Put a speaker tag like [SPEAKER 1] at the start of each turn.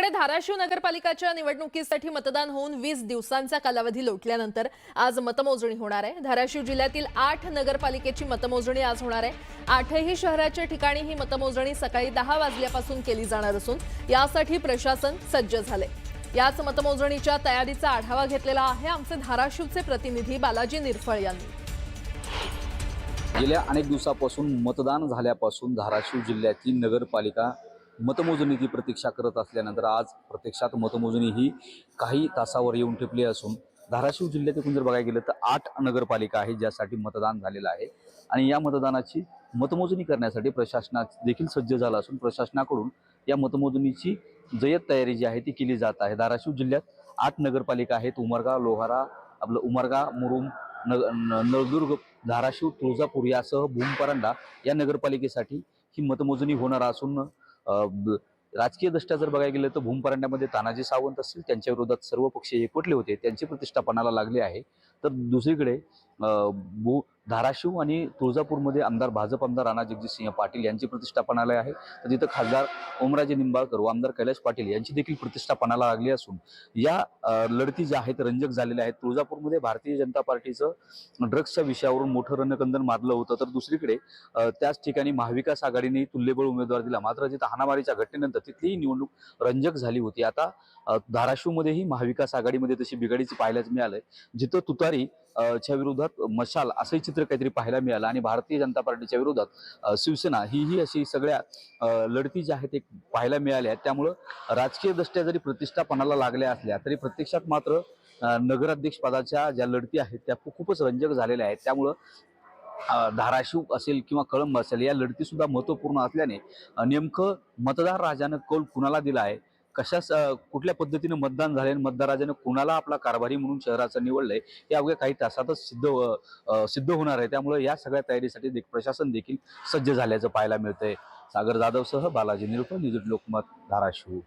[SPEAKER 1] एकीकडे धाराशिव नगरपालिकाच्या निवडणुकीसाठी मतदान होऊन 20 दिवसांचा कालावधी लोटल्यानंतर आज मतमोजणी होणार आहे। धाराशिव जिल्ह्यातील 8 नगरपालिकेची मतमोजणी आज होणार आहे। 8ही शहराच्या ठिकाणी ही मतमोजणी सकाळी 10 वाजल्यापासून केली जाणार असून यासाठी प्रशासन सज्ज झाले। याच मतमोजणीच्या तयारीचा आढावा घेतलेला आहे आमचे धाराशिवचे प्रतिनिधी बालाजी निरफळ यांनी।
[SPEAKER 2] गेल्या अनेक दिवसापासून मतदान झाल्यापासून धाराशिव जिल्ह्यातील नगरपालिका मतमोजणीची प्रतीक्षा करत असल्यानंतर आज प्रत्यक्षात मतमोजणी ही काही तासावर येऊन ठेपली असून धाराशिव जिल्ह्यात जर बघायला गेलं तर 8 नगरपालिका आहे ज्यासाठी मतदान झालेलं आहे आणि या मतदानाची मतमोजणी करण्यासाठी प्रशासन देखील सज्ज झालं असून प्रशासनाकडून या मतमोजणीची जय्यत तयारी जी आहे ती केली जात आहे। धाराशिव जिल्ह्यात 8 नगरपालिका आहेत। उमरगा, लोहारा, उमरगा, मुरुम, नळदुर्ग, धाराशिव, तुळजापूर यासह भूमपरांडा या नगरपालिकेसाठी ही मतमोजणी होणार असून राजकीय दृष्ट्या जर बघायला गेलं तर भूमपरांड्यामध्ये तानाजी सावंत असतील त्यांच्या विरोधात सर्व पक्ष एकवटले होते, त्यांची प्रतिष्ठा पणाला लागली आहे। तर दुसरीकडे धाराशिव आणि तुळजापूरमध्ये भाजप आमदार राणा जगजितसिंह पाटील यांची प्रतिष्ठा पणाला आहे। तर तिथं खासदार ओमराजे निंबाळकर व आमदार कैलाश पाटील यांची देखील प्रतिष्ठा पणाला लागली असून या लढती ज्या आहेत रंजक झालेल्या आहेत। तुळजापूरमध्ये भारतीय जनता पार्टीचं ड्रग्सच्या विषयावरून मोठं रणकंदन मारलं होतं, तर दुसरीकडे त्याच ठिकाणी महाविकास आघाडीने तुल्यबळ उमेदवार दिला, मात्र तिथं हाणामारीच्या घटनेनंतर तिथली निवडणूक रंजक झाली होती। आता धाराशिवमध्येही महाविकास आघाडीमध्ये तशी बिघाडीची पाहायलाच मिळालंय, जिथं तुतारी च्या विरोधात मशाल असं चित्र काहीतरी पाहायला मिळालं आणि भारतीय जनता पार्टीच्या विरोधात शिवसेना ही अशी सगळ्या लढती ज्या आहेत एक पाहायला मिळाल्या आहेत। त्यामुळं राजकीय दृष्ट्या जरी प्रतिष्ठा पणाला लागल्या असल्या तरी प्रत्यक्षात मात्र नगराध्यक्ष पदाच्या ज्या लढती आहेत त्या खूपच रंजक झालेल्या आहेत। त्यामुळं धाराशिव असेल किंवा कळंब असेल या लढती सुद्धा महत्त्वपूर्ण असल्याने नेमकं मतदार राजानं कौल कुणाला दिला आहे, कुठल्या पद्धतीने मतदान झाले, मतदाराजानं कुणाला आपला कारभारी म्हणून शहराचं निवडलंय हे अवघ्या काही तासातच सिद्ध होणार आहे। त्यामुळे या सगळ्या तयारीसाठी प्रशासन देखील सज्ज झाल्याचं पाहायला मिळतंय। सागर जाधवसह बालाजी निरफळ, न्यूज लोकमत, धाराशिव।